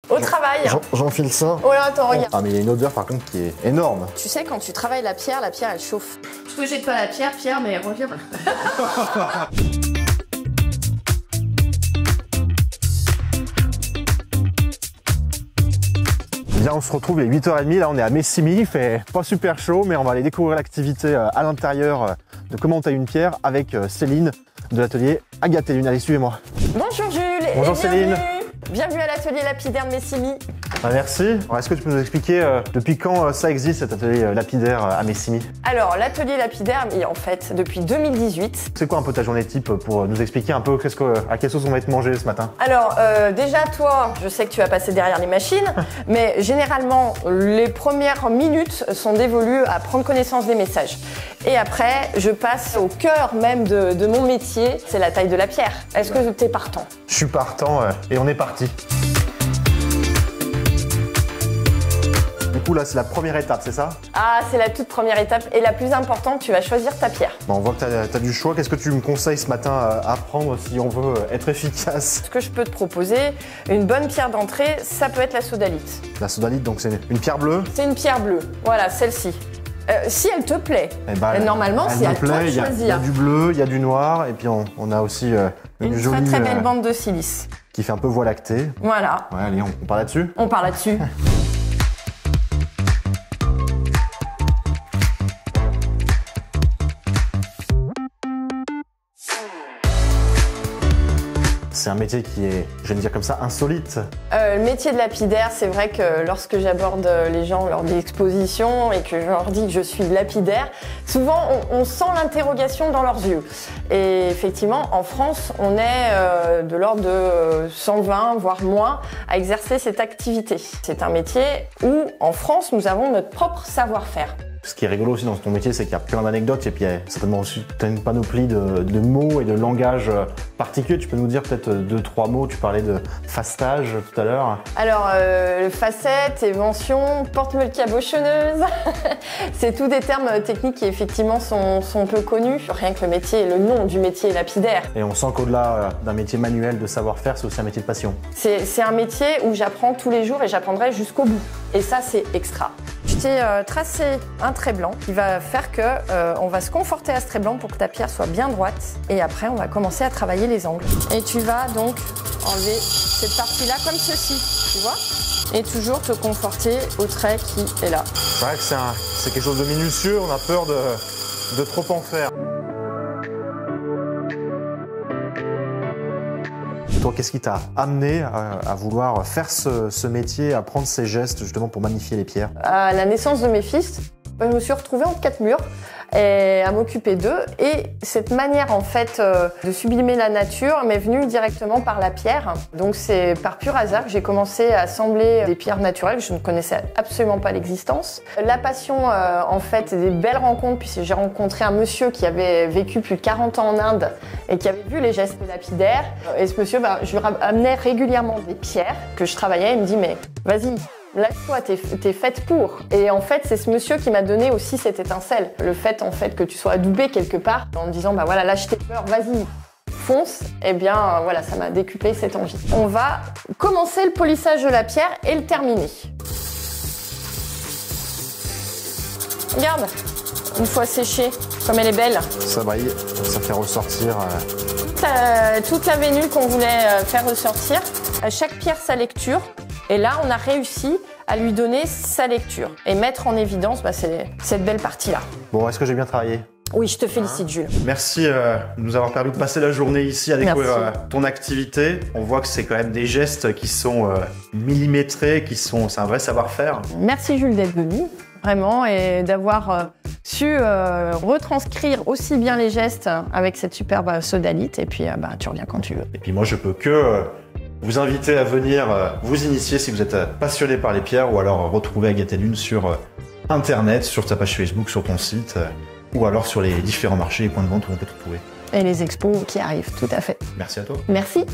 Au travail. J'enfile ça. Oh là, attends, regarde. Ah mais il y a une odeur par contre qui est énorme. Tu sais, quand tu travailles la pierre elle chauffe. Je te jette pas la pierre, mais reviens. Bien, on se retrouve, il est 8h30, là on est à Messimy, il fait pas super chaud, mais on va aller découvrir l'activité à l'intérieur de comment tailler une pierre avec Céline de l'atelier Agathe et Lune. Allez, suivez-moi. Bonjour Jules. Bonjour et Céline. Bienvenue à l'atelier lapidaire de Messimy. Ah, merci. Est-ce que tu peux nous expliquer depuis quand ça existe cet atelier lapidaire à Messimy? Alors, l'atelier lapidaire, en fait, depuis 2018. C'est quoi un peu ta journée type pour nous expliquer un peu à quelle sauce on va être mangé ce matin? Alors, déjà, toi, je sais que tu vas passer derrière les machines, mais généralement, les premières minutes sont dévolues à prendre connaissance des messages. Et après, je passe au cœur même de mon métier, c'est la taille de la pierre. Est-ce que tu es partant? Je suis partant et on est parti. Du coup là c'est la première étape, c'est ça? Ah, c'est la toute première étape et la plus importante, tu vas choisir ta pierre. Bon, on voit que tu as du choix. Qu'est-ce que tu me conseilles ce matin à prendre si on veut être efficace? Ce que je peux te proposer, une bonne pierre d'entrée, ça peut être la sodalite. La sodalite, donc c'est une pierre bleue? C'est une pierre bleue, voilà, celle-ci. Si elle te plaît, normalement c'est à toi de choisir. Il y a du bleu, il y a du noir et puis on a aussi une jolie, très belle bande de silice. Qui fait un peu voie lactée. Voilà. Ouais, allez, on part là-dessus? On part là-dessus. C'est un métier qui est, je vais le dire comme ça, insolite. Le métier de lapidaire, c'est vrai que lorsque j'aborde les gens lors d'expositions et que je leur dis que je suis lapidaire, souvent on sent l'interrogation dans leurs yeux. Et effectivement, en France, on est de l'ordre de 120, voire moins, à exercer cette activité. C'est un métier où, en France, nous avons notre propre savoir-faire. Ce qui est rigolo aussi dans ton métier, c'est qu'il y a plein d'anecdotes et puis il y a certainement aussi une panoplie de mots et de langage particuliers. Tu peux nous dire peut-être 2-3 mots? Tu parlais de fastage tout à l'heure. Alors, facette, évention, porte-molle cabochonneuse, c'est tous des termes techniques qui effectivement sont peu connus. Rien que le métier, le nom du métier est lapidaire. Et on sent qu'au-delà d'un métier manuel de savoir-faire, c'est aussi un métier de passion. C'est un métier où j'apprends tous les jours et j'apprendrai jusqu'au bout. Et ça, c'est extra. Je t'ai tracé un trait blanc qui va faire que on va se conforter à ce trait blanc pour que ta pierre soit bien droite. Et après, on va commencer à travailler les angles. Et tu vas donc enlever cette partie-là comme ceci, tu vois? Et toujours te conforter au trait qui est là. C'est vrai que c'est quelque chose de minutieux, on a peur de trop en faire. Toi, qu'est-ce qui t'a amené à vouloir faire ce métier, à prendre ces gestes justement pour magnifier les pierres? À la naissance de mes fils, je me suis retrouvée entre 4 murs et à m'occuper d'eux. Et cette manière en fait de sublimer la nature m'est venue directement par la pierre. Donc c'est par pur hasard que j'ai commencé à assembler des pierres naturelles. Je ne connaissais absolument pas l'existence. La passion en fait, des belles rencontres, puisque j'ai rencontré un monsieur qui avait vécu plus de 40 ans en Inde et qui avait vu les gestes lapidaires. Et ce monsieur, je lui amenais régulièrement des pierres que je travaillais. Il me dit mais vas-y, lâche-toi, t'es faite pour. Et en fait, c'est ce monsieur qui m'a donné aussi cette étincelle. Le fait en fait que tu sois adoubée quelque part en me disant voilà, lâche tes peurs, vas-y, fonce. Eh bien voilà, ça m'a décuplé cette envie. On va commencer le polissage de la pierre et le terminer. Regarde, une fois séchée, comme elle est belle. Ça brille, ça fait ressortir. Toute la vénule qu'on voulait faire ressortir. À chaque pierre sa lecture. Et là, on a réussi à lui donner sa lecture et mettre en évidence cette belle partie-là. Bon, est-ce que j'ai bien travaillé? Oui, je te félicite, Jules. Merci de nous avoir permis de passer la journée ici à découvrir ton activité. On voit que c'est quand même des gestes qui sont millimétrés, c'est un vrai savoir-faire. Merci, Jules, d'être venu, vraiment, et d'avoir su retranscrire aussi bien les gestes avec cette superbe sodalite. Et puis, tu reviens quand tu veux. Et puis moi, je peux que vous inviter à venir vous initier si vous êtes passionné par les pierres ou alors retrouver Agathe et Lune sur Internet, sur ta page Facebook, sur ton site ou alors sur les différents marchés et points de vente où on peut te trouver. Et les expos qui arrivent, tout à fait. Merci à toi. Merci.